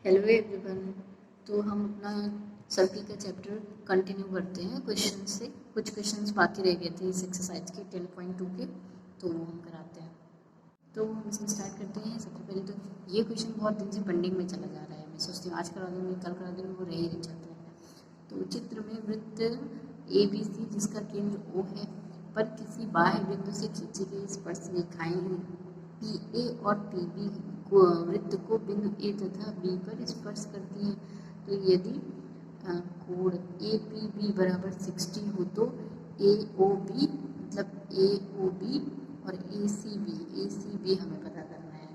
Hello everyone. तो हम अपना सर्किल का चैप्टर कंटिन्यू करते हैं क्वेश्चन से। कुछ क्वेश्चंस बाकी रह गए थे इस एक्सरसाइज के 10.2 के, तो वो हम कराते हैं। तो हम इसमें स्टार्ट करते हैं। सबसे पहले तो ये क्वेश्चन बहुत दिन से पेंडिंग में चला जा रहा है। मैं सोचती हूँ आज करा दूँगी, कल करा दूँगी, वो रह ही नहीं जाता है। तो चित्र में वृत्त ABC जिसका केंद्र O है पर किसी बाह्य बिंदु से खींची गई स्पर्श रेखाएं PA और PB को वृत्त को बिंदु A तथा B पर स्पर्श करती है। तो यदि कोण APB बराबर 60 हो तो AOB मतलब AOB और ACB हमें पता करना है।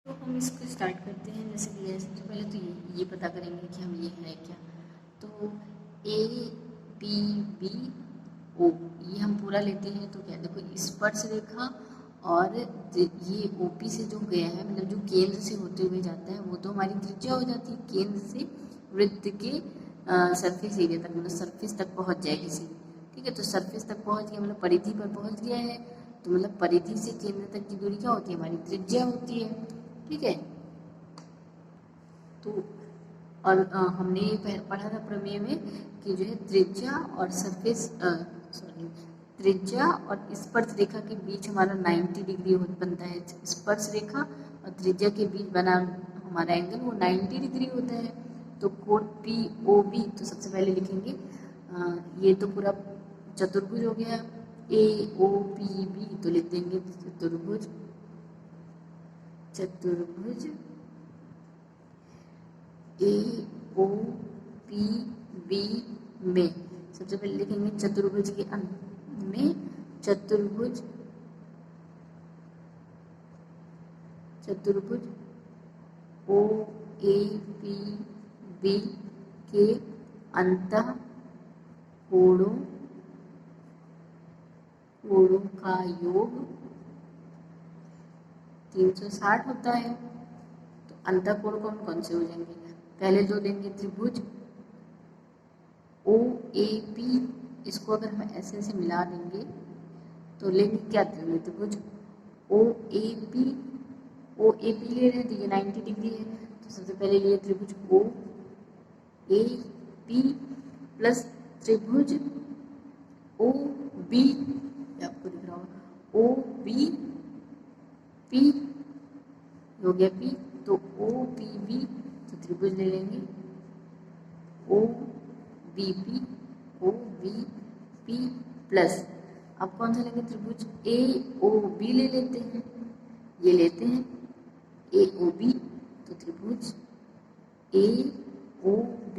तो हम इसको स्टार्ट करते हैं। जैसे कि सबसे पहले तो ये पता करेंगे कि हम ये है क्या। तो APBO ये हम पूरा लेते हैं तो क्या, देखो स्पर्श रेखा और ये OP से जो गया है, मतलब जो केंद्र से होते हुए जाता है, वो तो हमारी त्रिज्या हो जाती है। केंद्र से वृत्त के सरफेस एरिया तक, मतलब सरफेस तक पहुंच जाए किसी, ठीक है। तो सरफेस तक पहुंच गया मतलब परिधि पर पहुंच गया है, तो मतलब परिधि से केंद्र तक की दूरी क्या होती है, हमारी त्रिज्या होती है, ठीक है। तो और हमने ये पढ़ा था प्रमेय में कि जो है त्रिज्या और सरफेस त्रिज्या और स्पर्श रेखा के बीच हमारा 90 डिग्री बनता है। स्पर्श रेखा और त्रिज्या के बीच बना हमारा एंगल वो 90 डिग्री होता है। तो कोण POB तो सबसे पहले लिखेंगे ये तो पूरा चतुर्भुज हो गया। AOPB तो लिख देंगे चतुर्भुज AOPB में सबसे पहले लिखेंगे चतुर्भुज के अंत में चतुर्भुज OAPB के अंतः कोणों का योग 360 होता है। तो अंतः कोण कौन से हो जाएंगे, पहले दो देंगे त्रिभुज OAP, इसको अगर हम ऐसे ऐसे मिला देंगे तो लेंगे क्या, त्रिभुज OAP ले रहे हैं तो ये 90 डिग्री है। तो सबसे पहले लिए त्रिभुज OAP प्लस त्रिभुज OB, आपको दिख रहा होगा OBP हो गया P, तो OPB तो त्रिभुज ले लेंगे OBP प्लस अब कौन सा लेंगे, त्रिभुज AOB ले लेते हैं, ये लेते हैं AOB, तो त्रिभुज AOB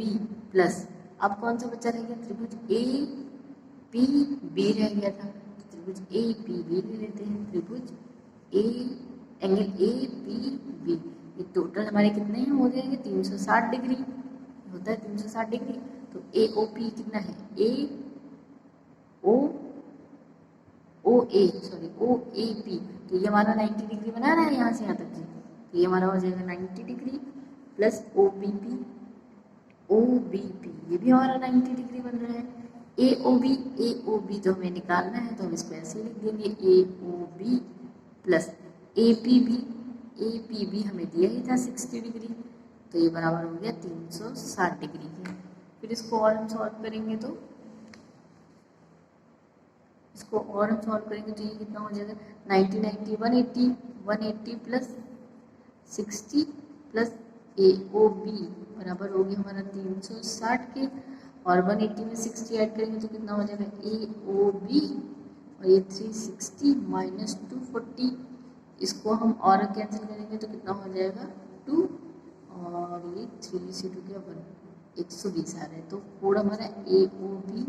प्लस अब कौन सा बचा रह गया, त्रिभुज APB रह गया था, तो त्रिभुज APB ले लेते हैं। त्रिभुज एंगल APB ये टोटल हमारे कितने हैं, हो जाएंगे 360 डिग्री होता है, 360 डिग्री। तो AOP कितना है, OAP, तो ये हमारा 90 डिग्री बना रहा है यहाँ से यहाँ तक की, तो ये हमारा हो जाएगा 90 डिग्री प्लस OBP ये भी हमारा 90 डिग्री बन रहा है। AOB तो हमें निकालना है, तो हम इसको ऐसे लिख देंगे AOB प्लस APB हमें दिया ही था 60 डिग्री, तो ये बराबर हो गया 360 डिग्री के। फिर इसको और हम सॉल्व करेंगे तो ये कितना हो जाएगा, 90 180 प्लस 60 प्लस AOB बराबर हो गया हमारा 360 के, और 180 में 60 ऐड करेंगे तो कितना हो जाएगा AOB, और ये 360 माइनस 240, इसको हम और कैंसिल करेंगे तो कितना हो जाएगा 2, और ये 3 से 2 क्या 120 आ रहा है। तो कोण हमारा AOB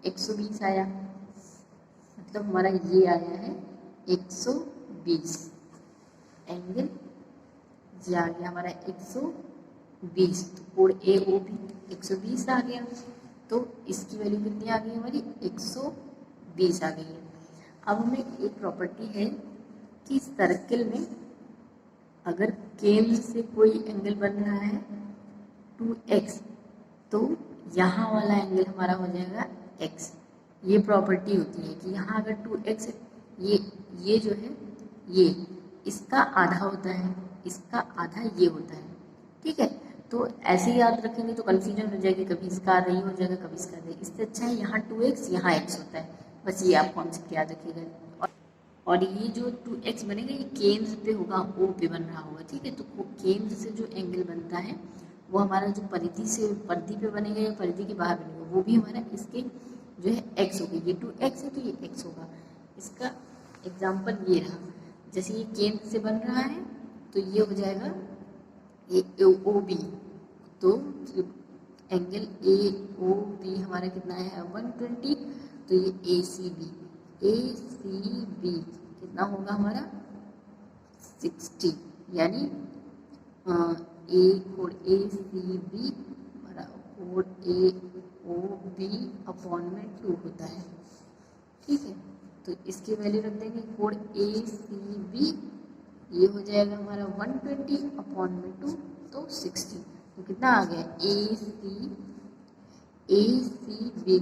120 आया, मतलब हमारा ये आया है 120 एंगल, ये आ गया हमारा 120, तो कोण AOB 120 आ गया। तो इसकी वैल्यू कितनी आ गई हमारी, 120 आ गई है। अब हमें एक प्रॉपर्टी है कि सर्किल में अगर केंद्र से कोई एंगल बन रहा है 2x, तो यहाँ वाला एंगल हमारा हो जाएगा x। ये प्रॉपर्टी होती है कि यहाँ अगर 2x ये जो है ये इसका आधा होता है, इसका आधा ये होता है, ठीक है। तो ऐसे ही याद रखेंगे तो कन्फ्यूजन हो जाएगी, कभी इसका रही हो जाएगा, कभी इसका रही। इससे अच्छा है यहाँ 2x यहाँ x होता है, बस ये आप कॉन्सेप्ट याद रखिएगा। और ये जो 2x बनेगा ये केंद्र पे होगा, O पे बन रहा होगा, ठीक है। तो केंद्र से जो एंगल बनता है वो हमारा जो परिधि पे बनेगा या परिधि के बाहर बनेगा, वो भी हमारा इसके जो है x होगा। ये 2x है तो ये x होगा। इसका एग्जाम्पल ये रहा, जैसे ये केंद्र से बन रहा है तो ये हो जाएगा ये OB, तो एंगल AOB हमारा कितना है 120, तो ये ACB कितना होगा हमारा 60, यानी A code ACB code AOB upon में 2 होता है, ठीक है। तो इसकी वैल्यू रख देंगे, कोड ACB ये हो जाएगा हमारा 120 अपॉन में 2, तो 60। तो कितना आ गया ACB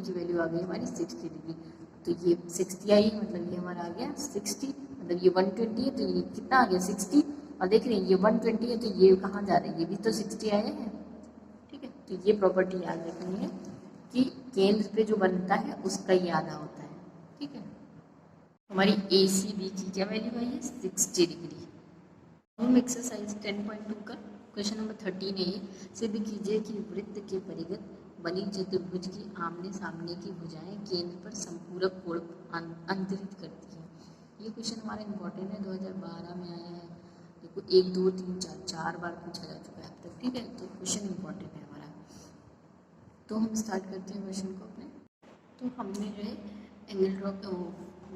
की वैल्यू आ गई हमारी 60 डिग्री। तो ये 60 आई, मतलब ये हमारा आ गया 60, मतलब ये 120 है तो ये कितना आ गया 60। और देख रहे हैं ये 120 है तो ये कहाँ जा रहा है, ये भी तो 60 आया है, ठीक है। तो ये प्रॉपर्टी याद रखनी है कि केंद्र पे जो बनता है उसका ये आधा होता है, ठीक है। हमारी ACB की क्या वैल्यू आई है 60 डिग्री। हम एक्सरसाइज 10.2 का क्वेश्चन नंबर 13 है। सिद्ध कीजिए कि वृत्त के परिगत बनी चतुर्भुज की आमने सामने की भुजाएं केंद्र पर संपूरक कोण अंतरित करती हैं। ये क्वेश्चन हमारा इम्पोर्टेंट है, 2012 में आया है। देखो 1 2 3 4 4 बार पूछा जा चुका है अब तक, ठीक है। तो क्वेश्चन इम्पोर्टेंट है हमारा। तो हम स्टार्ट करते हैं क्वेश्चन को अपने। तो हमने जो है एंगल ड्रॉ का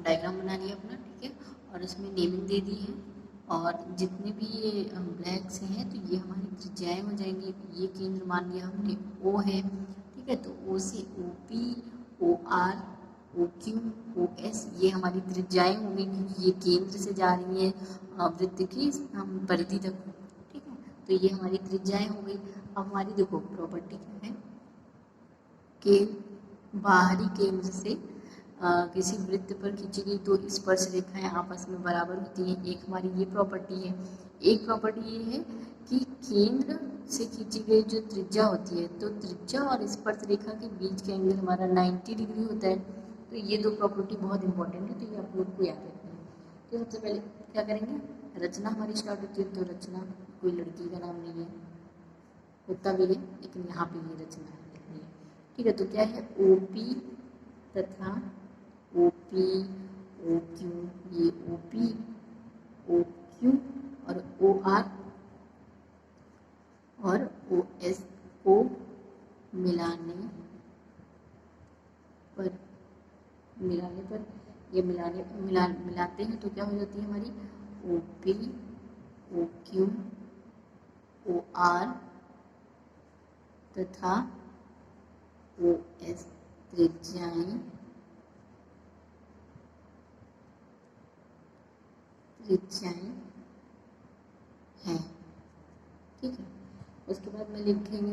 डायग्राम बना लिया अपना, ठीक है। और उसमें नेमिंग दे दी है, और जितने भी ये ब्लैक से हैं तो ये हमारी त्रिज्याएँ हो जाएंगी। ये केंद्र मान लिया हमने O है, ठीक है। तो O से OP, OR, OQ, OS ये हमारी त्रिज्याएँ होंगी, क्योंकि ये केंद्र से जा रही हैं वृत्त की हम परिधि तक, ठीक है। तो ये हमारी त्रिज्याएँ हो गई। अब हमारी देखो प्रॉपर्टी क्या है कि बाहरी केंद्र से किसी वृत्त पर खींची गई दो स्पर्श रेखाएं आपस में बराबर होती हैं। एक हमारी ये प्रॉपर्टी है। एक प्रॉपर्टी ये है कि केंद्र से खींची गई जो त्रिज्या होती है, तो त्रिज्या और स्पर्श रेखा के बीच का एंगल हमारा 90 डिग्री होता है। तो ये दो प्रॉपर्टी बहुत इंपॉर्टेंट है, तो ये आप लोग को याद रखना है। तो सबसे पहले क्या करेंगे, रचना हमारी स्टार्ट होती है। तो रचना कोई लड़की का नाम नहीं है, होता भी है लेकिन यहाँ पे ये रचना है, ठीक है। तो क्या है OP तथा OP, OQ, ये OP, OQ और OR और OS को मिलाने पर ये मिलाते हैं तो क्या हो जाती है हमारी OP, OQ, OR तथा OS त्रिज्याएं हैं, ठीक है। उसके बाद में लिखेंगे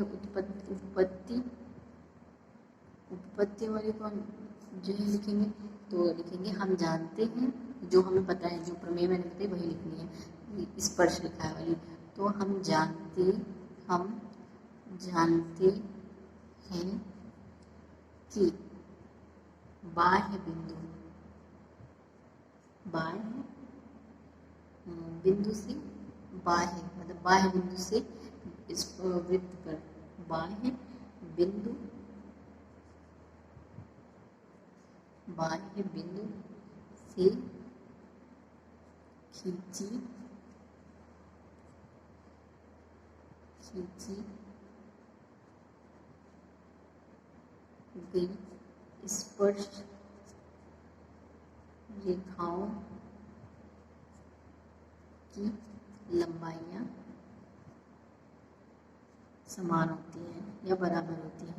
उत्पत्ति वाले को हम जो है लिखेंगे। तो लिखेंगे हम जानते हैं, जो हमें पता है, जो प्रमेय मैंने बताई वही लिखनी है, स्पर्श रेखा वाली। तो हम जानते हैं कि बाह्य बिंदु से बाह्य मतलब बाह्य बिंदु से इस वृत्त पर बाह्य बिंदु से खींची गई स्पर्श रेखाओं की लंबाइयाँ समान होती हैं या बराबर होती हैं,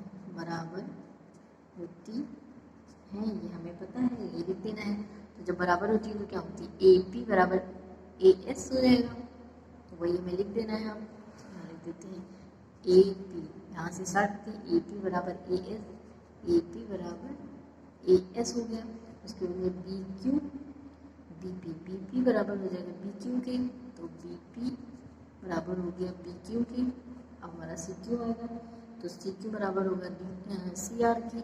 ये हमें पता है, ये लिख देना है। तो जब बराबर होती है तो क्या होती है AP बराबर AS हो जाएगा, तो वही हमें लिख देना है। हम लिख देते हैं AP, यहाँ से स्टार्ट करते हैं AP बराबर AS हो गया। उसके बाद BQ BP बराबर हो जाएगा BQ के, तो BP बराबर हो गया BQ के, अब हमारा सी क्यू आएगा, तो सी क्यू बराबर होगा सी आर के,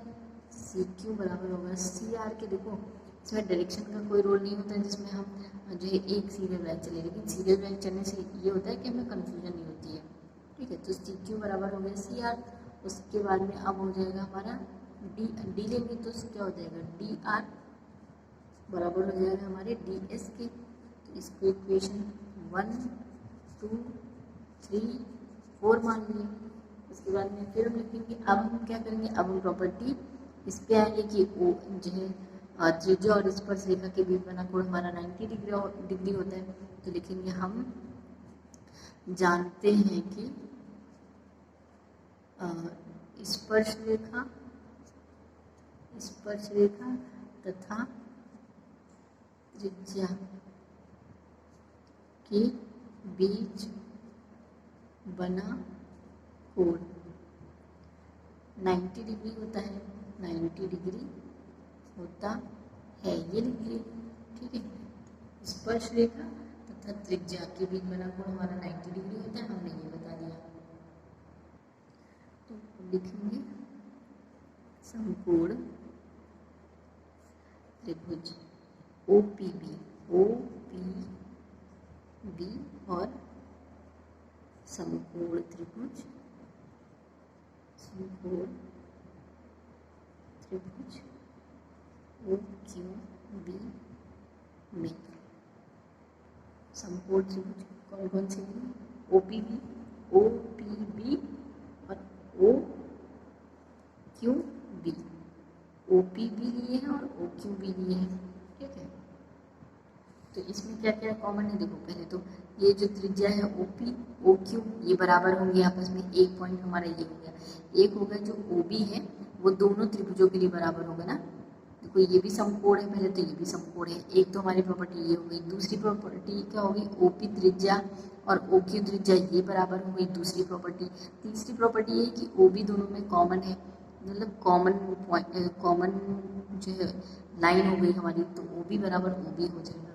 सी क्यू बराबर होगा सी आर के। देखो इसमें डायरेक्शन का कोई रोल नहीं होता है, जिसमें हम जो है एक सीरियल लाइन चले, लेकिन सीरियल लाइन चलने से ये होता है कि हमें कन्फ्यूजन नहीं होती है। ठीक है, तो सी क्यू बराबर हो गया सी आर। उसके बाद में अब हो जाएगा हमारा डी, डी लेंगे तो क्या हो जाएगा डी आर बराबर हो जाएगा हमारे डी एस के। तो इसको इक्वेशन 1 2 3 4 मान लिए। उसके बाद में फिर हम लिखेंगे, अब हम क्या करेंगे, अब हम प्रॉपर्टी इस पे आएंगे कि ओ जो है त्रिज्या और स्पर्श रेखा के बीच बना कोण हमारा 90 डिग्री होता है। तो लिखेंगे हम जानते हैं कि स्पर्श रेखा तथा त्रिज्या के बीच बना कोण 90 डिग्री होता है, 90 डिग्री होता है, ये लिख लिए। ठीक है, स्पर्श रेखा तथा त्रिज्या के बीच बना कोण हमारा 90 डिग्री होता है, हमने ये बता दिया। तो लिखेंगे समकोण त्रिभुज OPB और समकोण त्रिभुज OQB में समकोण त्रिभुज कौन कौन से लिए, OPB और OQB। OPB लिए हैं और OQB लिए हैं। ठीक है, तो इसमें क्या क्या कॉमन है, देखो पहले तो ये जो त्रिज्या है OP OQ ये बराबर होंगे आपस में, एक पॉइंट हमारा ये हो गया, एक होगा जो OB है वो दोनों त्रिभुजों के लिए बराबर होगा ना। देखो ये भी समकोण है, पहले तो ये भी समकोण है, एक तो हमारी प्रॉपर्टी ये हो गई। दूसरी प्रॉपर्टी क्या होगी, OP त्रिज्या और OQ त्रिज्या ये बराबर हो गई दूसरी प्रॉपर्टी। तीसरी प्रॉपर्टी ये है कि OB दोनों में कॉमन है, मतलब कॉमन जो है लाइन हो गई हमारी, तो OB बराबर OB हो जाएगा।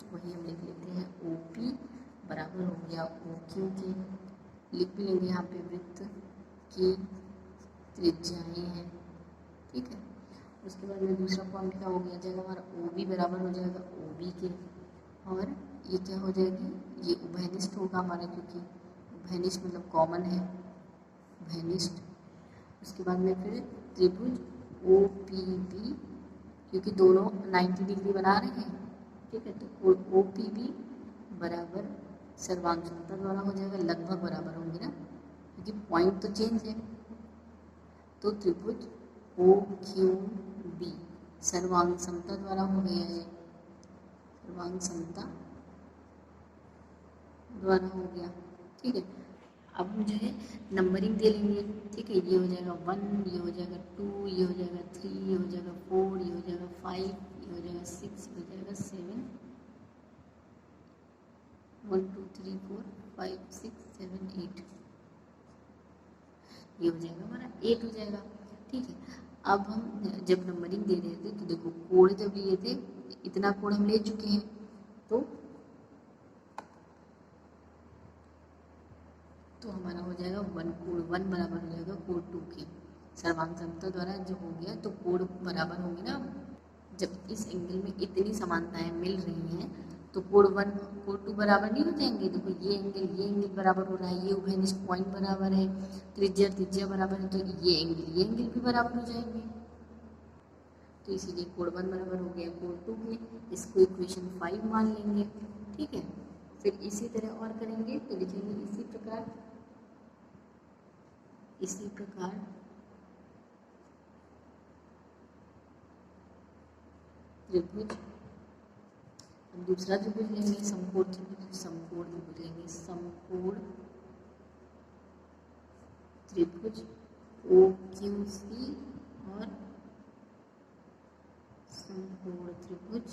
तो वही हम लिख लेते हैं OP बराबर हो गया OQ के, लिख भी लेंगे यहाँ पे वृत्त की त्रिज्याएं हैं। ठीक है, उसके बाद में दूसरा पॉइंट क्या हो गया जाएगा हमारा OB बराबर हो जाएगा OB के, और ये क्या हो जाएगी, ये उभयनिष्ठ होगा हमारा, क्योंकि उभयनिष्ठ मतलब कॉमन है, उभयनिष्ठ। उसके बाद में फिर त्रिभुज OPB, क्योंकि दोनों 90 डिग्री बना रहे हैं। ठीक है, तो OPB बराबर सर्वांग समता द्वारा हो जाएगा, लगभग बराबर होंगे ना, क्योंकि पॉइंट तो चेंज है। तो त्रिभुज OQB सर्वांग समता द्वारा हो गया है, सर्वांग समता द्वारा हो गया। ठीक है, अब हम जो है नंबरिंग दे लेंगे। ठीक है, ये हो जाएगा 1, ये हो जाएगा 2, ये हो जाएगा 3, ये हो जाएगा 4, ये हो जाएगा 5, ये हो जाएगा 6, ये हो जाएगा 7, 1 2 3 4 5 6 7 8, ये हो जाएगा हमारा 8 हो जाएगा। ठीक है, अब हम जब नंबरिंग दे रहे थे तो देखो कोण जब लिए थे इतना कोण हम ले चुके हैं, तो हमारा हो जाएगा 1 कोण 1 बराबर हो जाएगा कोण 2 के। सर्वांग समता द्वारा जो हो गया तो कोण बराबर होंगे ना। जब इस एंगल में इतनी समानताएं मिल रही हैं तो कोण 1 कोण 2 बराबर नहीं हो जाएंगे। देखो ये एंगल बराबर हो रहा है, ये उभयनिष्ठ पॉइंट बराबर है, त्रिज्या बराबर है, तो ये एंगल भी बराबर हो जाएंगे। तो इसीलिए कोण 1 बराबर हो गया कोण 2 के, इसको इक्वेशन 5 मान लेंगे। ठीक है, फिर इसी तरह और करेंगे तो लिखेंगे इसी प्रकार त्रिभुज। अब दूसरा त्रिभुज लेंगे समकोण त्रिभुज लेंगे, समकोण त्रिभुज OQC और समकोण त्रिभुज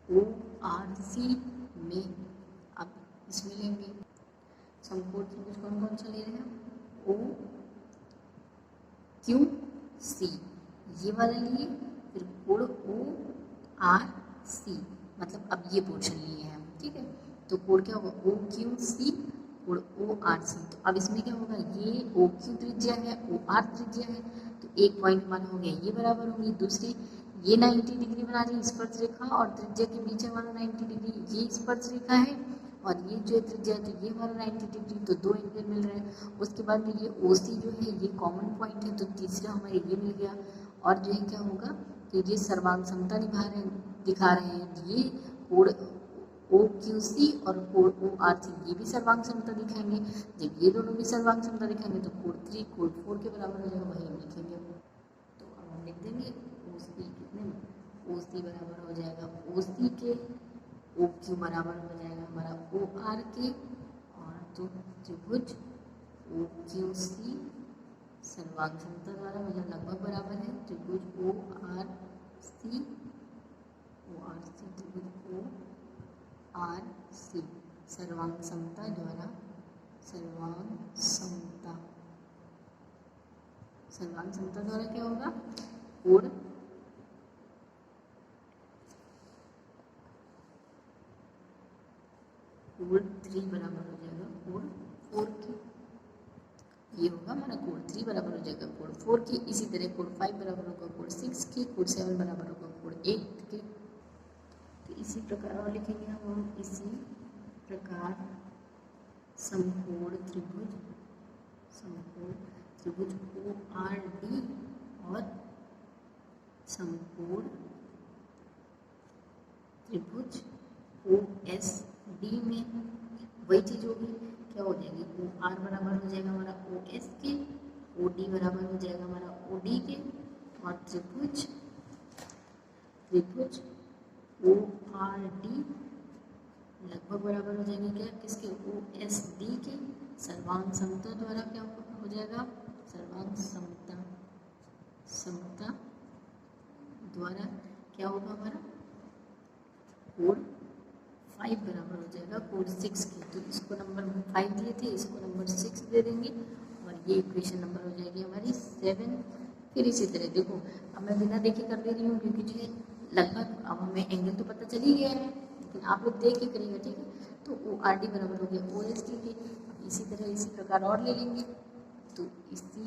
ORC में। अब इसमें लेंगे समकोण त्रिभुज कौन कौन सा ले रहे हैं, OQC ये वाला लिए, फिर कोण ORC मतलब अब ये पोर्शन लिए हैं हम। ठीक है। तो कोड क्या होगा ओ क्यू सी और ओ आर सी। तो अब इसमें क्या होगा, ये ओ क्यू त्रिज्या है, ओ आर त्रिज्या है, तो एक पॉइंट हमारा हो गया ये बराबर होंगे। दूसरे ये 90 डिग्री बना रही है स्पर्श रेखा और त्रिज्या के बीच हमारा 90 डिग्री ये स्पर्श रेखा है, और ये जो त्रिज्या है तो ये हमारा 90 डिग्री, तो दो एंगल मिल रहे हैं। उसके बाद में ये ओ सी जो है ये कॉमन पॉइंट है, तो तीसरा हमारे ये मिल गया। और जो है क्या होगा कि ये सर्वांग समता दिखा रहे हैं, ये कोड ओ क्यू सी और कोड ओ आर सी ये भी सर्वांग समता दिखाएंगे। जब ये दोनों भी सर्वांग समता दिखाएंगे तो कोड 3 कोड 4 के बराबर हो जाएगा, वही हम लिखेंगे। तो अब हम लिख देंगे ओ सी कितने में, ओ सी बराबर हो जाएगा ओ सी के, ओ क्यू बराबर हो जाएगा हमारा ओ आर के, और तो त्रिभुज ओ क्यू सी सर्वांग समता द्वारा मतलब लगभग बराबर है त्रिभुज ओ आर सी त्रिभुज ओ आर सी सर्वांग समता द्वारा क्या होगा कोड 3 बराबर हो जाएगा कोड 4 के। ये होगा हमारा कोड 3 बराबर हो जाएगा कोड 4 के। इसी तरह कोड 5 बराबर होगा कोड 6 के, कोड 7 बराबर होगा कोड 8 के। तो इसी प्रकार और लिखेंगे हम इसी प्रकार समकोण त्रिभुज ओ आर डी और समकोण त्रिभुज ओ एस डी में वही चीज होगी, क्या हो जाएगी ओ आर बराबर हो जाएगा हमारा ओ एस के, ओ डी बराबर हो जाएगा हमारा ओ डी के, और त्रिभुज ओ आर डी लगभग बराबर हो जाएंगे क्या किसके ओ एस डी के सर्वांग समता द्वारा क्या हो जाएगा सर्वांग समता द्वारा क्या होगा हमारा कोड 5 बराबर हो जाएगा कोड 6 के। तो इसको नंबर 5 दिए थे, इसको नंबर 6 दे देंगे, और ये इक्वेशन नंबर हो जाएगी हमारी 7। फिर इसी तरह देखो अब मैं बिना देखे कर दे रही हूँ क्योंकि जो है लगभग अब हमें एंगल तो पता चल ही गया है, लेकिन आप लोग देख के करिएगा, ठीक है। तो ओ आर डी बराबर हो गया ओ एस डी के। अब इसी तरह इसी प्रकार और ले लेंगे, तो इसी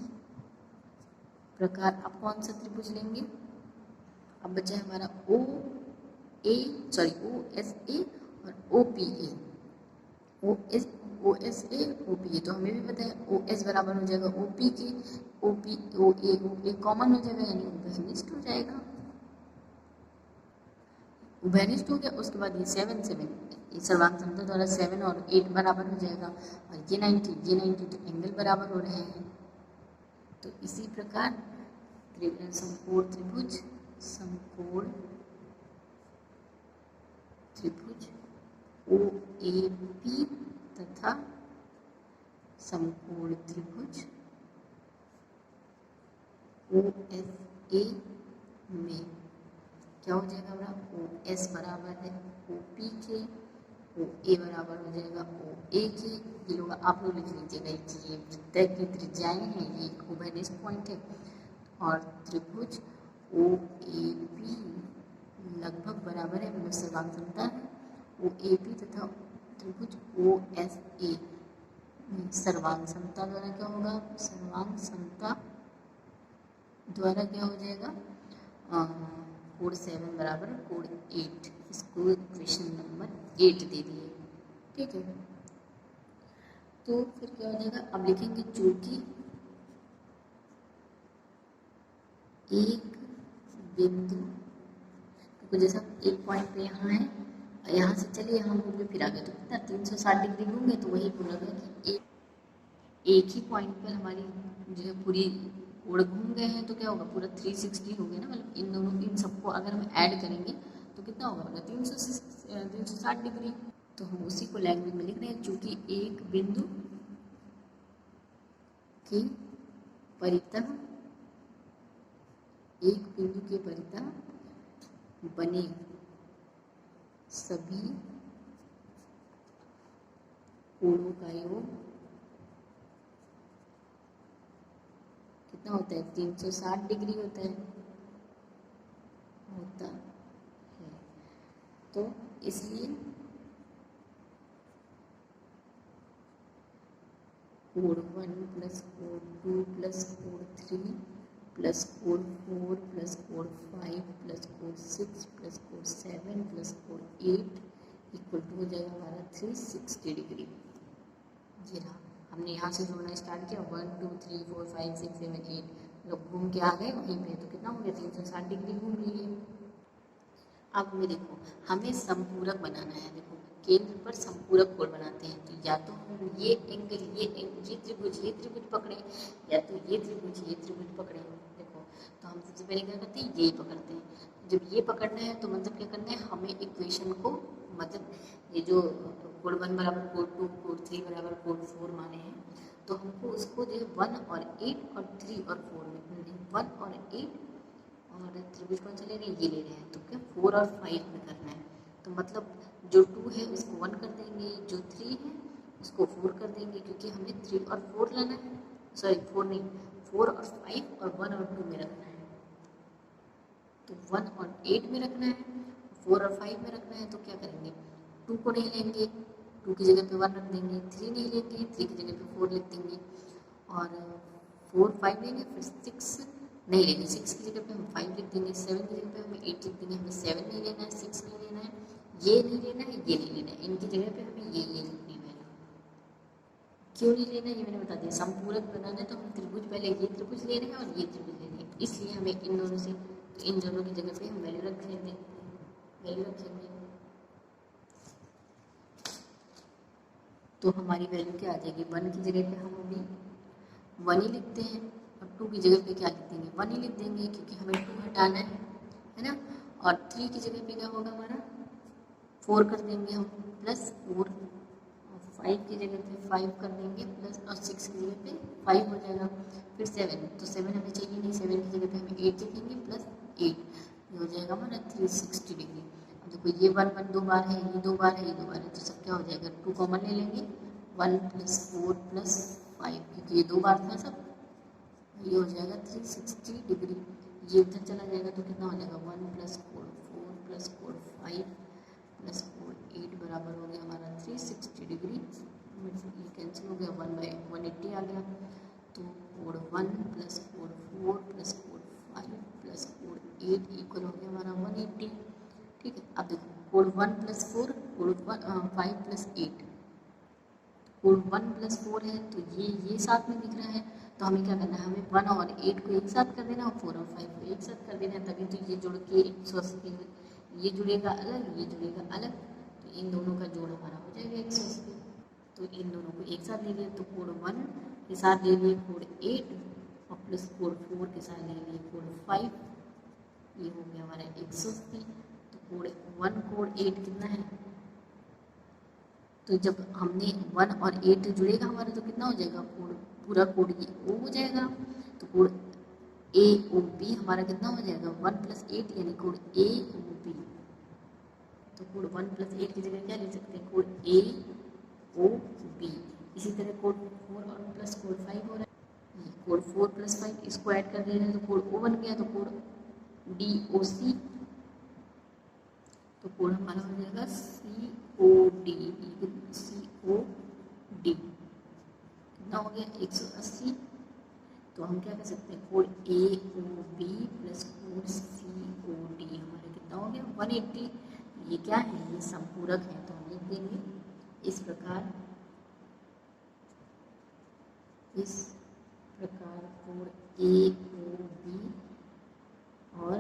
प्रकार अब कौन सा त्रिभुज लेंगे, अब बचा है हमारा ओ एस ए और O P A. O S A O P A तो हमें भी पता है ओ एस बराबर हो जाएगा ओ पी के, ओ ए कॉमन हो जाएगा यानी उभयनिष्ठ हो जाएगा, उभयनिष्ठ हो गया। उसके बाद ये 7 ये सर्वांग समता द्वारा 7 और 8 बराबर हो जाएगा, और ये 90 तो एंगल बराबर हो रहे हैं। तो इसी प्रकार समकोण त्रिभुज ओ ए पी तथा समकोण त्रिभुज ओ एस ए में क्या हो जाएगा हमारा ओ एस बराबर है ओ पी के, ओ ए बराबर हो जाएगा ओ ए के। ये लोग आप लोग लिख लीजिएगा कि ये वृत्त की त्रिज्याएं हैं, ये उभयनिष्ठ पॉइंट है, और त्रिभुज ओ ए पी लगभग बराबर है मतलब सर्वांग समता है ओ ए पी तथा त्रिभुज ओ एस ए सर्वांग समता द्वारा क्या होगा सर्वांग समता द्वारा क्या हो जाएगा कोड 7 बराबर कोड 8। इसको क्वेश्चन नंबर 8 दे दिए, ठीक है। तो फिर क्या हो जाएगा, अब लिखेंगे चूंकि एक बिंदु तो जैसा एक पॉइंट पे यहाँ है, यहाँ से चलिए यहाँ घूम के फिर आ गए तो कितना 360 डिग्री घूमेंगे, तो वही बोला गया कि एक ही पॉइंट पर हमारी जो है पूरी ओर घूम गए हैं, तो क्या होगा पूरा 360 हो गया ना, मतलब इन दोनों इन सबको अगर हम ऐड करेंगे तो कितना होगा मतलब 360 डिग्री। तो हम उसी को लैंग्वेज में लिख रहे हैं, चूंकि एक बिंदु के परितः बने सभी कोणों का योग कितना होता है 360 डिग्री होता है तो इसलिए code 1 plus code 2 plus code 3 plus code 4 plus code 5 plus code 6 plus code 7 plus code 8 equal to हो जाएगा हमारा 360 डिग्री। ये रहा, हमने यहाँ से जोड़ना स्टार्ट किया 1 2 3 4 5 6 7 8, लोग घूम के आ गए वहीं पे, तो कितना हो गया 360 डिग्री घूम लिए। अब में देखो हमें संपूरक बनाना है, देखो केंद्र पर संपूरक कोण बनाते हैं, तो या तो हम ये एंगल ये त्रिभुज पकड़े, या तो ये त्रिभुज पकड़े। देखो तो हम सबसे पहले क्या करते हैं, यही पकड़ते हैं। जब ये पकड़ना है तो मतलब क्या करना है, हमें इक्वेशन को मतलब ये जो कोण 1 बराबर कोण 2 कोण 3 बराबर कोण 4 माने हैं, तो हमको उसको जो 1 और 8 और 3 और 4 में 1 और 8 और त्रिभुज कौन सा ले रहे हैं, ये ले रहे हैं, तो क्या 4 और 5 में करना है। तो मतलब जो 2 है उसको 1 कर देंगे, जो 3 है उसको 4 कर देंगे, क्योंकि हमें 3 और 4 लाना है, सॉरी 4 नहीं, 4 और 5 और 1 और 2 में रखना है। तो 1 और 8 में रखना है, 4 और 5 में रखना है, तो क्या करेंगे 2 को नहीं लेंगे, 2 की जगह पे 1 रख देंगे, 3 नहीं लेंगे, 3 की जगह पे 4 लिख देंगे, और 4 5 लेंगे, फिर 6 नहीं लेंगे, 6 की जगह पे हम 5 लिख देंगे, 7 की जगह पे हमें 8 लिख देंगे। हमें 7 नहीं लेना है, 6 नहीं लेना है, ये नहीं लेना है, ये नहीं लेना है, इनकी जगह पे हमें ये लिखनी है। क्यों नहीं लेना ये मैंने बता दिया, संपूरक बनाना है तो हम त्रिभुज पहले ये त्रिभुज ले रहे हैं और ये त्रिभुज ले रहे हैं, इसलिए हमें इन दोनों से, तो इन दोनों की जगह पे हम वैल्यू रखेंगे, तो हमारी वैल्यू क्या आ जाएगी, 1 की जगह पे हम अभी 1 ही लिखते हैं, और 2 की जगह पे क्या लिख देंगे 1 ही लिख देंगे, क्योंकि हमें 2 हटाना है ना। और 3 की जगह पे क्या होगा हमारा 4 कर देंगे हम, प्लस 4, और 5 की जगह पे 5 कर देंगे प्लस, और 6 की जगह पे 5 हो जाएगा। फिर 7, तो 7 हमें चाहिए नहीं, 7 की जगह पे हमें 8 लिखेंगे प्लस 8, ये हो जाएगा हमारा 360 डिग्री। अब देखो ये 1 1 2 बार है, ये 2 बार है, ये 2 बार है, तो सब क्या हो जाएगा 2 कॉमन ले लेंगे, 1 प्लस 4 प्लस 5, क्योंकि ये 2 बार था सब, ये हो जाएगा 360 डिग्री। ये उधर चला जाएगा तो कितना हो जाएगा 1 प्लस 4 4 प्लस 4 5 प्लस 4 8 बराबर हो गया हमारा 360 डिग्री। ये कैंसिल हो गया, 1/180 आ गया, तो कोण 1 प्लस कोण 4 प्लस कोण 5 प्लस कोण 8 इक्वल हो गया हमारा 180। ठीक है, अब देखो कोण 1 प्लस 4 कोण 5 प्लस 8, कोण 1 प्लस 4 है, तो ये साथ में दिख रहा है, तो हमें क्या करना है, हमें 1 और 8 को एक साथ कर देना और 4 और 5 को एक साथ कर देना, तभी तो ये जुड़ के 180, ये जुड़ेगा अलग, ये जुड़ेगा अलग, तो इन दोनों का जोड़ हमारा हो जाएगा 180। तो इन दोनों को एक साथ ले लिए, तो कोण 1 के साथ ले लिए कोण 8 और प्लस कोण 4 के साथ ले लिए कोण 5, ये हो गया हमारा 180। तो कोण 1 कोण 8 कितना है, तो जब हमने 1 और 8 जुड़ेगा हमारा तो कितना हो जाएगा, कोण पूरा कोण ये ओ हो जाएगा, तो कोण ए ओ बी हमारा कितना हो जाएगा 1 प्लस 8, यानी कोण ए ओ बी। तो कोण 1 प्लस 8 की जगह क्या ले सकते हैं, कोण ए ओ बी। इसी तरह कोण 4 और प्लस कोण 5 हो रहा है, कोण 4 प्लस 5 इसको ऐड कर दे रहे हैं, तो कोण ओ बन गया, तो कोण डी ओ सी, तो कोण हमारा हो जाएगा सी ओ डी, सी ओ डी कितना हो गया 180। तो हम क्या कर सकते हैं, कोण ए ओ बी प्लस कोण सी ओ डी हमारा कितना हो गया 180। ये क्या है, ये संपूरक है, तो हम लिख देंगे इस प्रकार कोण ए ओ बी और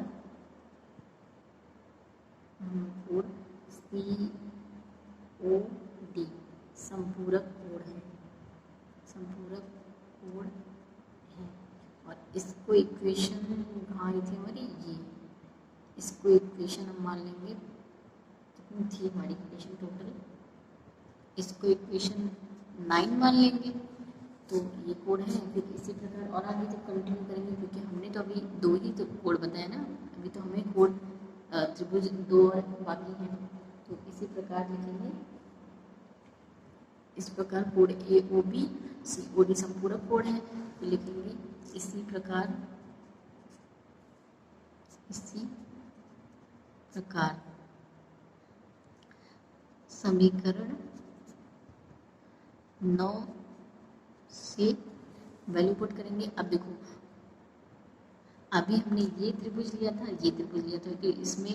कोण सी ओ डी संपूरक कोण है, और इसको इक्वेशन कहाँ आई थी हमारी, ये इसको इक्वेशन हम मान लेंगे, कितनी थी हमारी इक्वेशन टोटल, इसको इक्वेशन 9 मान लेंगे। तो ये कोड है, फिर इसी प्रकार और आगे जब कंटिन्यू करेंगे, क्योंकि हमने तो अभी 2 ही तो कोड बताया ना, अभी तो हमें कोड त्रिभुज 2 और बाकी हैं, तो इसी प्रकार लिखेंगे, इस प्रकार code A O B C O D संपूरक कोड है, तो लिखेंगे इसी प्रकार समीकरण 9 से वैल्यू पुट करेंगे। अब देखो अभी हमने ये त्रिभुज लिया था, ये त्रिभुज लिया था, कि इसमें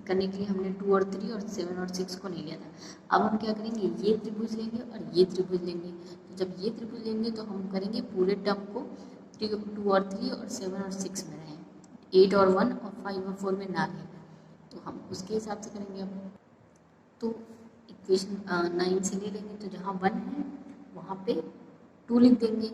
करने के लिए हमने 2 और 3 और 7 और 6 को नहीं लिया था। अब हम क्या करेंगे, ये त्रिभुज लेंगे और ये त्रिभुज लेंगे। तो जब ये त्रिभुज लेंगे तो हम करेंगे पूरे टर्म को 2 और 3 और 7 और 6 में रहें, 8 और 1 और 5 और 4 में ना रहें, तो हम उसके हिसाब से करेंगे। अब तो इक्वेशन 9 से ले लेंगे, तो जहाँ 1 है वहाँ पे 2 लिख देंगे,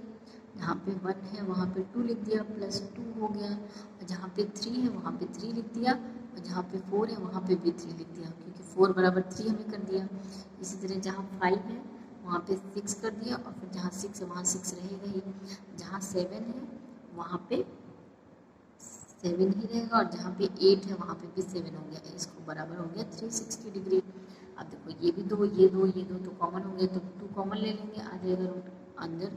जहाँ पे 1 है वहाँ पे 2 लिख दिया, प्लस 2 हो गया, और जहाँ पे 3 है वहाँ पे 3 लिख दिया, और जहाँ पे 4 है वहाँ पे भी 3 लिख दिया, क्योंकि 4 बराबर 3 हमें कर दिया। इसी तरह जहाँ 5 है वहाँ पे 6 कर दिया, और फिर जहाँ 6 है वहाँ 6 रहेगा ही, जहाँ 7 है वहाँ पे 7 ही रहेगा, और जहाँ पे 8 है वहाँ पे भी 7 हो गया, इसको बराबर हो गया 360 डिग्री। अब देखो ये भी 2, ये 2, ये 2 तो कॉमन हो गए, तो 2 कॉमन ले लेंगे, आ जाएगा रूट अंदर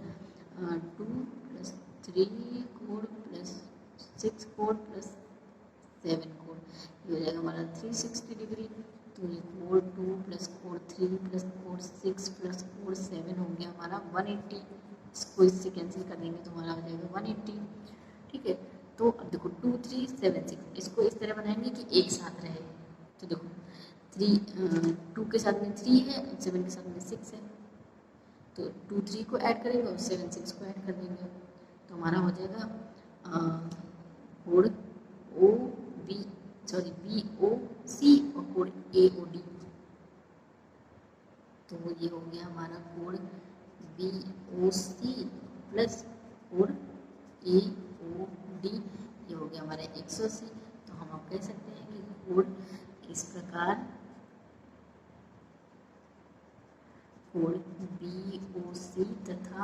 2 plus 3 code plus 6 code plus 7 code, ये हो जाएगा हमारा 360 डिग्री। तो ये code 2 plus code 3 plus code 6 plus code 7 हो गया हमारा 180। इसको इससे कैंसिल कर देंगे तो हमारा हो जाएगा 180। ठीक है, तो अब देखो 2 3 7 6 इसको इस तरह बनाएंगे कि एक साथ रहे। तो देखो 2 के साथ में 3 है, 7 के साथ में 6 है, तो 2 3 को ऐड करेंगे और 7 6 को ऐड कर देंगे, तो हमारा हो जाएगा कोड BOC और कोड AOD। तो ये हो गया हमारा code BOC plus code AOD, ये हो गया हमारा 180। तो हम अब कह सकते हैं कि कोड इस प्रकार कोड BOC तथा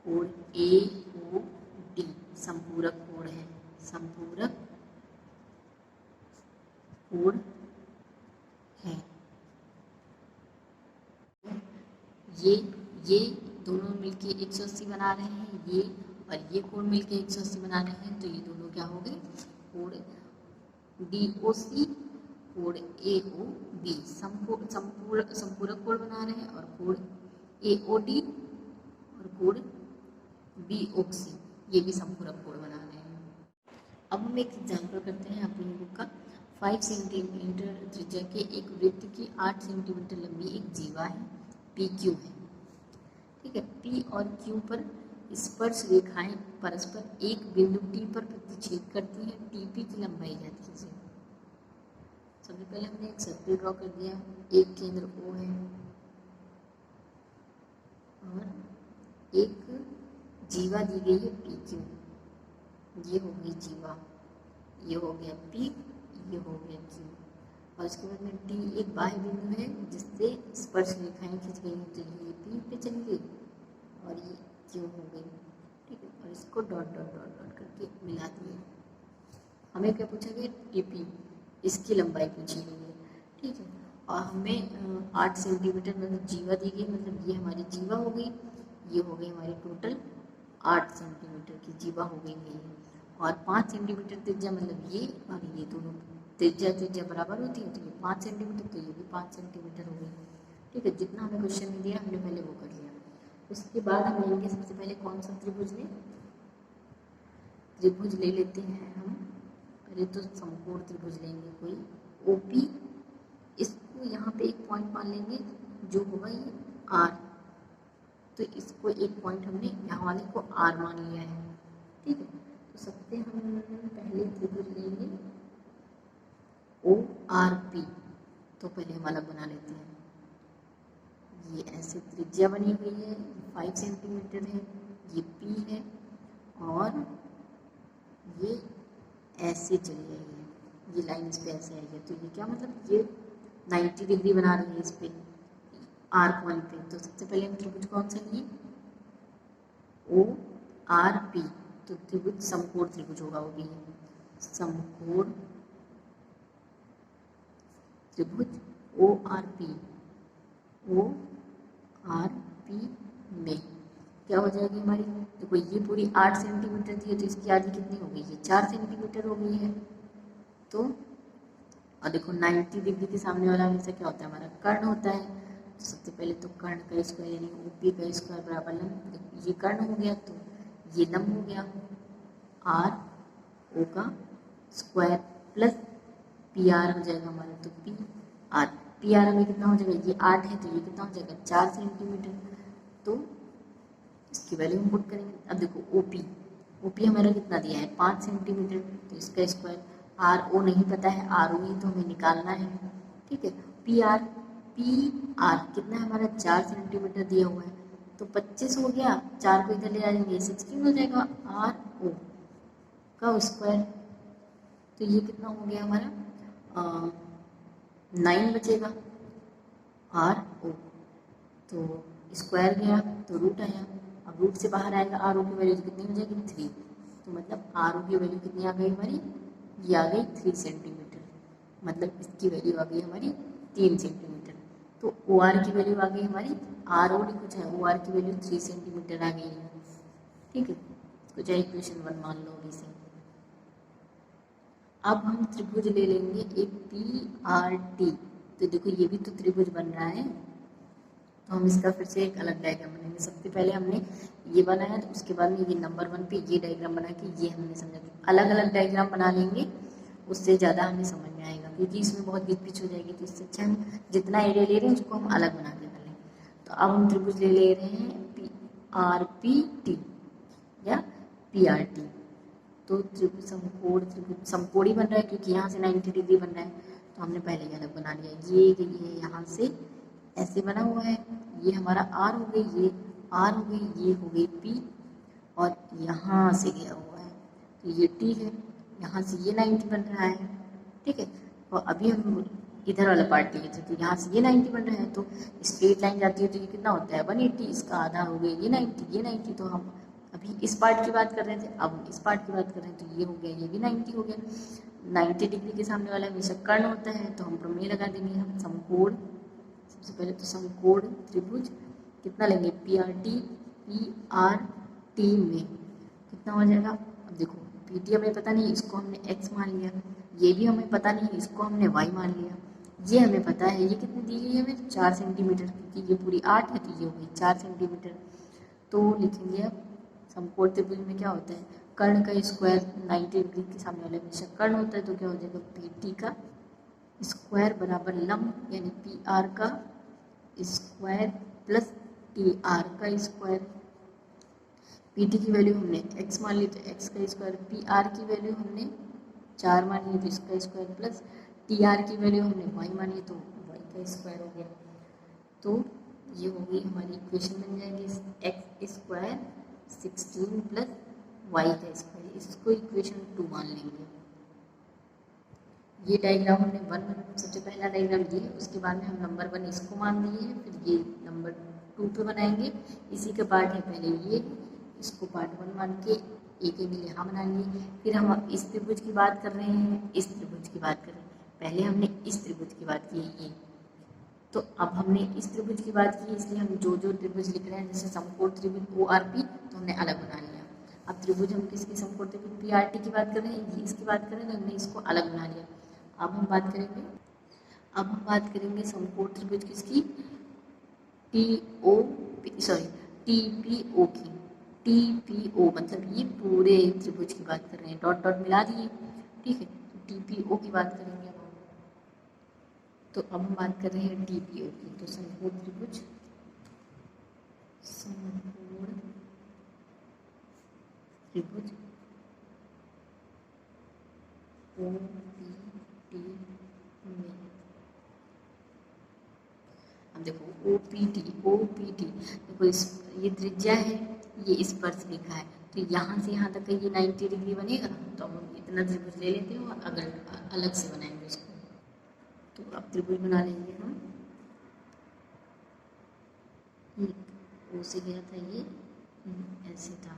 कोड AOD संपूरक कोड है, संपूरक कोड है। ये दोनों मिलके 180 बना रहे हैं, ये और ये कोड मिलके 180 बना रहे हैं, तो ये दोनों क्या हो गए, कोड DOC कोड AOB संपूरक कोड बना रहे हैं, और कोड AOD और कोड BOC ये भी संपूरक कोड बना रहे हैं। अब हम एक एग्जाम्पल करते हैं अपनी बुक का। 5 सेंटीमीटर त्रिज्या के एक वृत्त की 8 सेंटीमीटर लंबी एक जीवा है, PQ है। ठीक है, P और Q पर स्पर्श रेखाएं परस्पर एक बिंदु T पर प्रतिच्छेद करती हैं, TP की लंबाई ज्ञात कीजिए। सबसे पहले हमने एक सर्कल ड्रॉ कर दिया, एक केंद्र O है और एक जीवा दी गई है PQ, ये हो गई जीवा, ये हो गया P, ये हो गया Q, और इसके बाद में T एक बाह्य बिंदु है जिससे स्पर्श रेखाएं खींच गई, तो ये P पे चली गई और ये Q हो गई। ठीक है, और इसको डॉट डॉट डॉट डॉट करके मिला दिए। हमें क्या पूछा गया, TP, इसकी लंबाई पूछी गई है। ठीक है, और हमें 8 सेंटीमीटर मतलब जीवा दी गई, मतलब ये हमारी जीवा हो गई, ये हो गई हमारी टोटल 8 सेंटीमीटर की जीवा हो गई है, और 5 सेंटीमीटर त्रिज्या मतलब ये और ये दोनों त्रिज्या बराबर होती है, तो ये 5 सेंटीमीटर, तो ये भी 5 सेंटीमीटर हो गई। ठीक है, जितना हमें क्वेश्चन में दिया हमने पहले वो कर लिया। उसके बाद हम लेंगे सबसे पहले कौन सा त्रिभुज ले लेते हैं हम पहले तो समकोण त्रिभुज लेंगे कोई OP, इसको यहाँ पे एक पॉइंट मान लेंगे जो होगा ये R, तो इसको एक पॉइंट हमने यहाँ वाले को R मान लिया है। ठीक है, तो सबसे हम पहले त्रिभुज लेंगे ORP, तो पहले हम अलग बना लेते हैं। ये ऐसे त्रिज्या बनी हुई है, 5 सेंटीमीटर है, ये P है, और ये ऐसे चली रही है, ये लाइन इस पे ऐसे आई है, तो ये क्या मतलब ये 90 डिग्री बना रही है इस पे R पॉइंट पे। तो सबसे पहले हम त्रिभुज कौन सा लिए, ORP, तो त्रिभुज समकोण त्रिभुज होगा, वो भी समकोण त्रिभुज ORP में क्या हो जाएगी हमारी, देखो ये पूरी 8 सेंटीमीटर थी, तो इसकी आधी कितनी हो गई, ये 4 सेंटीमीटर हो गई है। तो और देखो 90 डिग्री के सामने वाला हमेशा क्या होता है, हमारा कर्ण होता है, तो सबसे पहले तो कर्ण का स्क्वायर यानी OP का स्क्वायर बराबर लंब, ये कर्ण हो गया तो ये लंब हो गया RO का स्क्वायर प्लस PR हो जाएगा हमारा, तो PR हमें कितना हो जाएगा, ये 8 है तो ये कितना हो जाएगा 4 सेंटीमीटर। तो इसकी वैल्यू हम पुट करेंगे। अब देखो OP हमारा कितना दिया है 5 सेंटीमीटर, तो इसका स्क्वायर, RO नहीं पता है, RO ही तो हमें निकालना है, ठीक है। PR कितना है हमारा 4 सेंटीमीटर दिया हुआ है, तो 25 हो गया, 4 को इधर ले जाएंगे 16 हो जाएगा RO का स्क्वायर, तो ये कितना हो गया हमारा 9 बचेगा RO, तो स्क्वायर गया तो रूट आया, अब रूट से बाहर आएगा RO की वैल्यू कितनी हो जाएगी 3, तो मतलब RO की वैल्यू कितनी आ गई हमारी, ये आ गई 3 सेंटीमीटर, मतलब इसकी वैल्यू आ गई हमारी 3 सेंटीमीटर। तो OR की वैल्यू आ गई हमारी, RO लिखो चाहे OR की वैल्यू 3 सेंटीमीटर आ गई है, ठीक है। इसको चाहे इक्वेशन 1 मान लो अभी से। अब हम त्रिभुज ले लेंगे एक PRT, तो देखो ये भी तो त्रिभुज बन रहा है, तो हम इसका फिर से एक अलग डायग्राम बनाएंगे। सबसे पहले हमने ये बनाया, तो उसके बाद में ये नंबर 1 पे ये डायग्राम बना के ये हमने समझा, अलग अलग डायग्राम बना लेंगे, उससे ज़्यादा हमें समझ में आएगा, क्योंकि इसमें बहुत घिच पिच हो जाएगी, तो इससे अच्छा हम जितना एरिया ले रहे हैं उसको हम अलग बना के डालें। तो अब हम त्रिभुज ले रहे हैं PRPT या PRT, तो त्रिभुज समकोणी बन रहा है, क्योंकि यहाँ से 90 डिग्री बन रहा है, तो हमने पहले ही अलग बना लिया। ये यहाँ से ऐसे बना हुआ है, ये हमारा R हो गई, ये R हो गई, ये हो गई P, और यहाँ से गया हुआ है तो ये T है, यहाँ से ये 90 बन रहा है, ठीक है। और अभी हम इधर वाला पार्ट लिए थे, तो यहाँ से ये 90 बन रहा है, तो स्ट्रेट लाइन जाती है तो ये कितना होता है 180, इसका आधा हो गया ये 90, तो हम अभी इस पार्ट की बात कर रहे थे, अब इस पार्ट की बात कर रहे हैं, तो ये हो गया, ये भी 90 हो गया। 90 डिग्री के सामने वाला हमेशा कर्ण होता है, तो हम प्रमेय लगा देंगे, हम समकोण, सबसे पहले तो समकोण त्रिभुज कितना लेंगे PRT में कितना हो जाएगा। अब देखो PT हमें पता नहीं, इसको हमने x मान लिया, ये भी हमें पता नहीं, इसको हमने y मान लिया, ये हमें पता है, ये कितनी दी गई है हमें 4 सेंटीमीटर, क्योंकि ये पूरी 8 है तो ये हो गई 4 सेंटीमीटर। तो लिखेंगे अब समकोण त्रिभुज में क्या होता है, कर्ण का स्क्वायर 90 डिग्री के सामने वाले हमेशा कर्ण होता है, तो क्या हो जाएगा PT का स्क्वायर बराबर लंब यानी PR का स्क्वायर प्लस TR का स्क्वायर। PT की वैल्यू हमने x मान ली तो x का स्क्वायर, PR की वैल्यू हमने 4 मानी तो इसका स्क्वायर, प्लस TR की वैल्यू हमने y मानी तो y का स्क्वायर हो गया। तो ये हो गई हमारी इक्वेशन बन जाएगी x स्क्वायर 16 प्लस y का स्क्वायर, इसको इक्वेशन 2 मान लेंगे। ये डायग्राम हमने 1 सबसे पहला डायग्राम ये है, उसके बाद में हम नंबर 1 इसको मान दिए हैं, फिर ये नंबर 2 पे बनाएंगे, इसी का पार्ट है पहले ये, इसको पार्ट 1 मान के एक एंगल यहाँ बना लिए, फिर हम इस त्रिभुज की बात कर रहे हैं, इस त्रिभुज की बात कर रहे हैं, पहले हमने इस त्रिभुज की बात की ये, तो अब हमने इस त्रिभुज की बात की, इसलिए हम जो त्रिभुज लिख रहे हैं जैसे समकोण त्रिभुज ORP तो हमने अलग बना लिया। अब त्रिभुज हम किसकी समकोण त्रिभुज PRT की बात कर रहे हैं, इसकी बात कर रहे हैं, तो हमने इसको अलग बना लिया। अब हम बात करेंगे समकोण त्रिभुज किसकी, TPO की, TPO मतलब ये पूरे त्रिभुज की बात कर रहे हैं, डॉट डॉट मिला दिए, ठीक है, तो TPO की बात करेंगे। तो अब हम बात कर रहे हैं TPO की, तो समकोण त्रिभुज OPT में, अब देखो OPT देखो ये त्रिज्या है, ये स्पर्श रेखा है, तो यहाँ से यहाँ तक का ये 90 डिग्री बनेगा, तो हम इतना त्रिभुज ले लेते हैं और अगर अलग से बनाएंगे इसको, तो अब त्रिभुज बना लेंगे हम, O से गया था ये ऐसे था,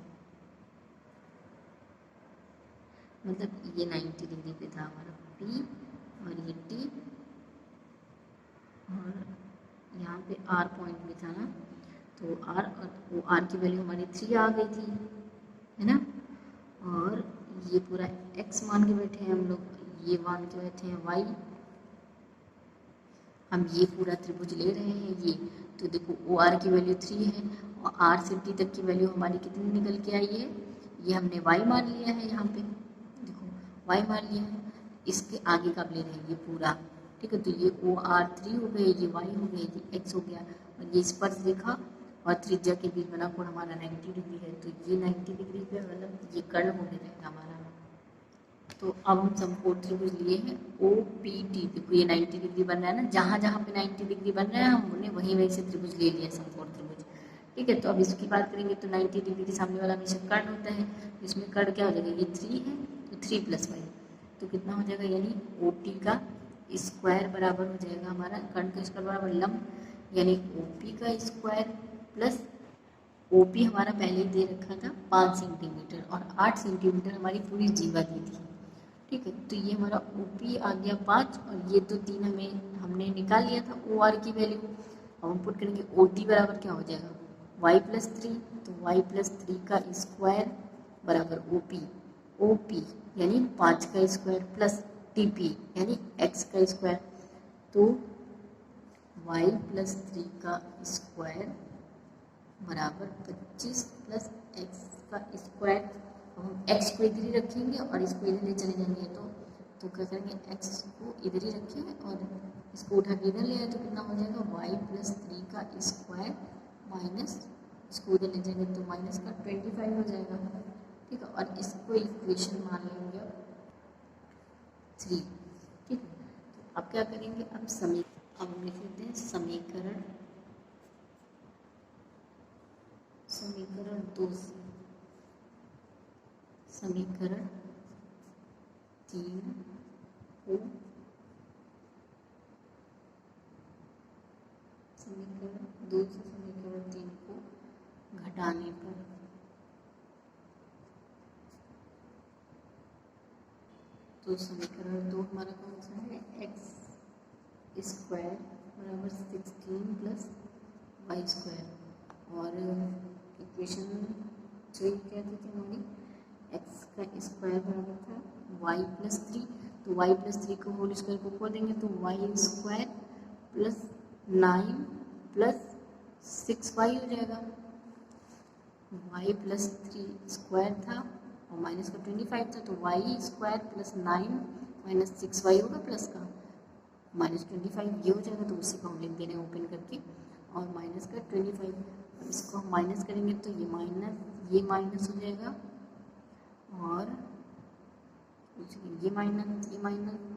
मतलब ये 90 डिग्री पे था हमारा P और ये T, और यहाँ पे R पॉइंट भी था ना, तो R और R की वैल्यू हमारी 3 आ गई थी, है ना, और ये पूरा x मान के बैठे हैं हम लोग, ये मान के बैठे हैं y, हम ये पूरा त्रिभुज ले रहे हैं ये, तो देखो ओ आर की वैल्यू 3 है और आर से टी तक की वैल्यू हमारी कितनी निकल के आई है, ये हमने वाई मान लिया है, यहाँ पे देखो वाई मान लिया है। इसके आगे का ले रहे हैं ये पूरा, ठीक है। तो ये ओ आर 3 हो गए, ये वाई हो गया, ये एक्स हो गया, और ये स्पर्श रेखा और त्रिज्या के बीच बना कोण हमारा 90 डिग्री है। तो ये 90 डिग्री पे मतलब ये कर्ण हो गया हमारा। तो अब हम समकोण त्रिभुज लिए हैं ओ पी टी, देखो ये 90 डिग्री बन रहा है ना, जहाँ जहाँ पे 90 डिग्री बन रहा है हमने वहीं वहीं से त्रिभुज ले लिया समकोण त्रिभुज, ठीक है। तो अब इसकी बात करेंगे तो 90 डिग्री के सामने वाला हमेशा कर्ण होता है, इसमें कर्ण क्या हो जाएगा, ये 3 है तो 3 + y, तो कितना हो जाएगा, यानी ओ टी का स्क्वायर बराबर हो जाएगा हमारा कर्ण का स्क्वायर बराबर लंब, यानी ओ पी का स्क्वायर प्लस ओ पी हमारा पहले ही दे रखा था 5 सेंटीमीटर और 8 सेंटीमीटर हमारी पूरी जीवा दी थी, ठीक है। तो ये हमारा ओ पी आ गया 5 और ये तो 3 हमने निकाल लिया था ओ आर की वैल्यू। अब हम पुट करेंगे ओ टी बराबर क्या हो जाएगा y+3, तो y+3 का स्क्वायर बराबर ओ पी यानी 5 का स्क्वायर प्लस टी पी यानी x का स्क्वायर, तो y+3 का स्क्वायर बराबर 25 + x का स्क्वायर। हम x को इधर ही रखेंगे और इसको इधर ले चले जाएंगे, तो क्या करेंगे x को इधर ही रखेंगे और इसको उठा के इधर ले आए, तो कितना हो जाएगा y+3 का स्क्वायर माइनस इसको उधर ले जाएंगे तो माइनस का 25 हो जाएगा, ठीक है। और इसको इक्वेशन मान लेंगे 3, ठीक है। तो अब क्या करेंगे, अब हम लिख लेते हैं समीकरण 2 से समीकरण 3 को समीकरण 2 से समीकरण 3 को घटाने पर तो समीकरण 2 हमारा कौन सा है, x² बराबर 16 + y², और इक्वेशन 3 क्या थी हमारी, x का स्क्वायर बराबर था y+3, तो y+3 को होल स्क्वायर को खोल देंगे तो y² + 9 + 6y हो जाएगा। y+3 स्क्वायर था और माइनस का 25 था, तो y² + 9 - 6y होगा प्लस का -25 ये हो जाएगा, तो उसी को हम लिख दे रहे हैं ओपन करके, और माइनस का 25, इसको हम माइनस करेंगे तो ये माइनस हो जाएगा, और ये माइनस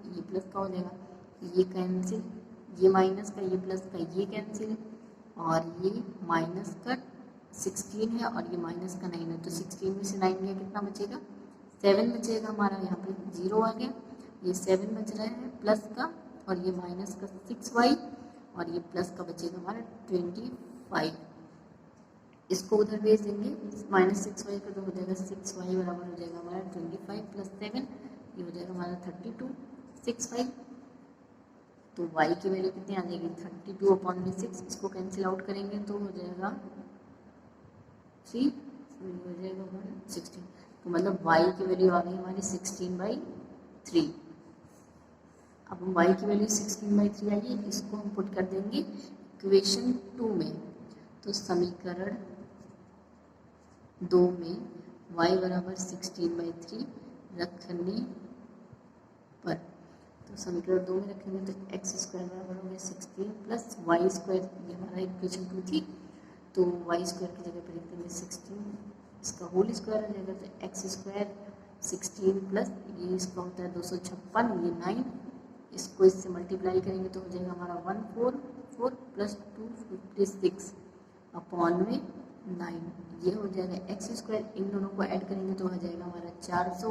ये प्लस का हो जाएगा, ये कैंसिल, ये माइनस का ये प्लस का ये कैंसिल, और ये माइनस का 16 है और ये माइनस का 9 है, तो 16 में से 9 गया कितना बचेगा, 7 बचेगा हमारा, यहाँ पे 0 आ गया, ये 7 बच रहा है प्लस का, और ये माइनस का 6y और ये प्लस का बचेगा हमारा 25, इसको उधर भेज देंगे -6y का, तो हो जाएगा 6y बराबर हो जाएगा हमारा 25 + 7, ये हो जाएगा हमारा 32, 6y, तो y की वैल्यू कितनी आ जाएगी 32/6, इसको कैंसिल आउट करेंगे तो हो जाएगा 3, हो जाएगा हमारा 16, तो मतलब y की वैल्यू आ गई हमारी 16/3। अब हम y की वैल्यू 16/3 आई है, इसको हम पुट कर देंगे इक्वेशन 2 में, तो समीकरण 2 में y बराबर 16/3 रखने पर, तो समीकरण 2 में रखेंगे तो x² बराबर हो गया 16 + y², ये हमारा इक्वेशन 2 थी, तो y² की जगह पर लिख देंगे 16, इसका होल स्क्वायर हो जाएगा, तो x² 16 प्लस ये इसका होता है 256, ये 9, इसको इससे मल्टीप्लाई करेंगे तो हो जाएगा हमारा 144 + 256 अपॉन में 9, ये हो जाएगा x², इन दोनों को ऐड करेंगे तो हो जाएगा हमारा 400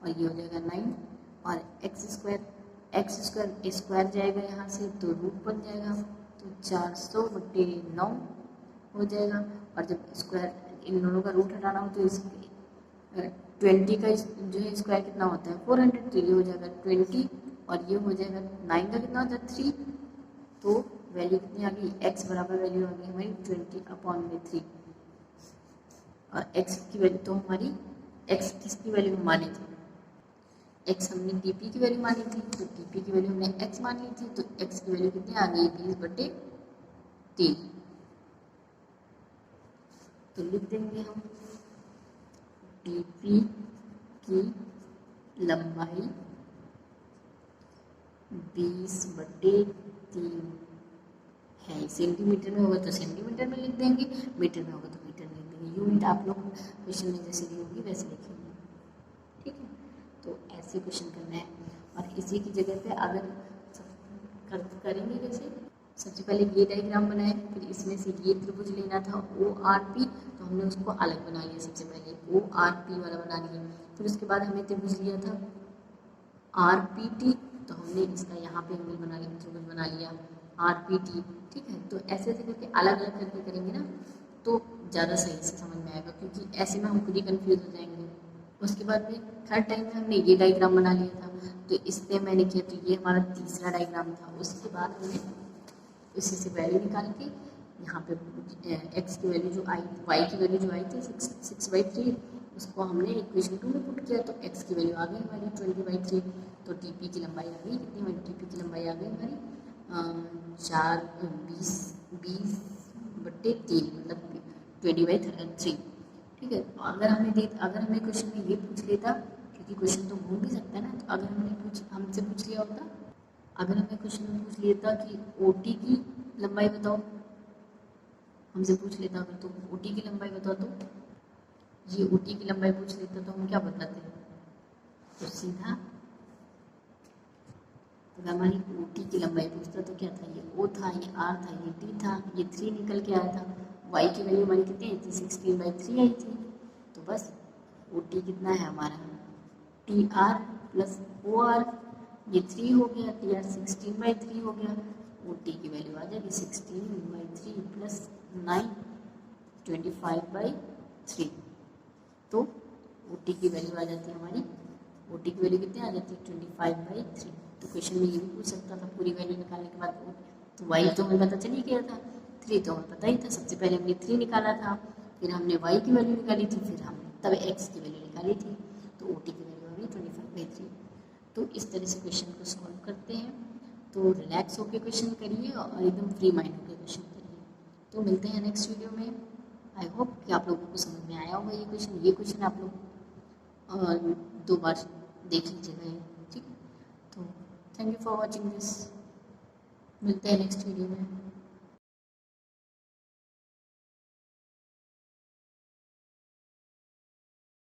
और ये हो जाएगा 9, और x² स्क्वायर जाएगा यहाँ से तो रूट बन जाएगा, तो 400/9 हो जाएगा, और जब स्क्वायर इन दोनों का रूट हटाना हो तो इस 20 का जो है स्क्वायर कितना होता है 400, तो ये हो जाएगा 20 और ये हो जाएगा 9 का कितना होता है 3, तो वैल्यू कितनी आ गई, x बराबर वैल्यू आ गई हमारी 20/3, और x की वैल्यू तो हमारी x किसकी वैल्यू मानी थी, x हमने dp की वैल्यू मानी थी, तो dp की वैल्यू हमने x मान ली थी, तो x की वैल्यू कितनी आ गई 20/3। तो लिख देंगे हम dp की लंबाई 20/3 है। सेंटीमीटर में होगा तो सेंटीमीटर में लिख देंगे, मीटर में होगा तो मीटर में लिख देंगे। यूनिट आप लोग क्वेश्चन में जैसे दी होगी वैसे लिखेंगे, ठीक है। तो ऐसे क्वेश्चन करना है। और इसी की जगह पे अगर करेंगे कैसे, सबसे पहले ये डायग्राम बनाए, फिर इसमें से ये त्रिभुज लेना था ORP, तो हमने उसको अलग बना लिया। सबसे पहले ORP वाला बना लिया, फिर उसके बाद हमें त्रिभुज लिया था RPT, तो हमने इसका यहाँ पे एंगल बना लिया, त्रिभुज बना लिया RPT, ठीक है। तो ऐसे ऐसे करके अलग अलग करके करेंगे ना तो ज़्यादा सही से समझ में आएगा, क्योंकि ऐसे में हम खुद ही कन्फ्यूज हो जाएंगे। उसके बाद में थर्ड टाइम में हमने ये डायग्राम बना लिया था, तो इससे मैंने किया, तो ये हमारा तीसरा डायग्राम था। उसके बाद हमने इसी से वैल्यू निकाल के यहाँ पे x की वैल्यू जो आई, y की वैल्यू जो आई थी 6/3, उसको हमने इक्वेशन 2 में पुट किया, तो x की वैल्यू आ गई हमारी 20/3। तो dp की लंबाई आ गई कितनी हमारी, dp की लंबाई आ गई हमारी 20/3 मतलब 20/3, ठीक है। तो अगर हमें क्वेश्चन में ये पूछ लेता, क्योंकि क्वेश्चन तो घूम भी सकता है ना, तो अगर हमसे पूछ लिया होता, अगर हमें क्वेश्चन में पूछ लेता कि OT की लंबाई बताओ, हमसे पूछ लेता अगर, तो OT की लंबाई बताओ, तो ये OT की लंबाई पूछ लेता तो हम क्या बताते हैं, तो सीधा अगर हमारी OT की लंबाई पूछता तो क्या था, ये O था, ये R था, ये T था, ये 3 निकल के आया था। Y की वैल्यू हमारी कितनी आई थी 16/3 आई थी, तो बस OT कितना है हमारा TR प्लस OR, ये 3 हो गया, TR 16/3 हो गया, OT की वैल्यू आ जाएगी 16/3 प्लस 9 25/3, तो OT की वैल्यू आ जाती है हमारी, OT की वैल्यू कितनी आ जाती है 25/3। तो क्वेश्चन में ये भी पूछ सकता था पूरी वैल्यू निकालने के बाद, तो y तो हमें पता चल ही गया था, 3 तो हमें पता ही था, सबसे पहले हमने 3 निकाला था, फिर हमने y की वैल्यू निकाली थी, फिर हमने तब x की वैल्यू निकाली थी, तो OT की वैल्यू आ गई 25/3। तो इस तरह से क्वेश्चन को सॉल्व करते हैं। तो रिलैक्स होकर क्वेश्चन करिए और एकदम फ्री माइंड होकर क्वेश्चन करिए। तो मिलते हैं नेक्स्ट वीडियो में। आई होप कि आप लोगों को समझ में आया होगा ये क्वेश्चन आप लोग 2 बार देख लीजिएगा, ठीक है। तो thank you for watching this, मिलते हैं नेक्स्ट वीडियो में।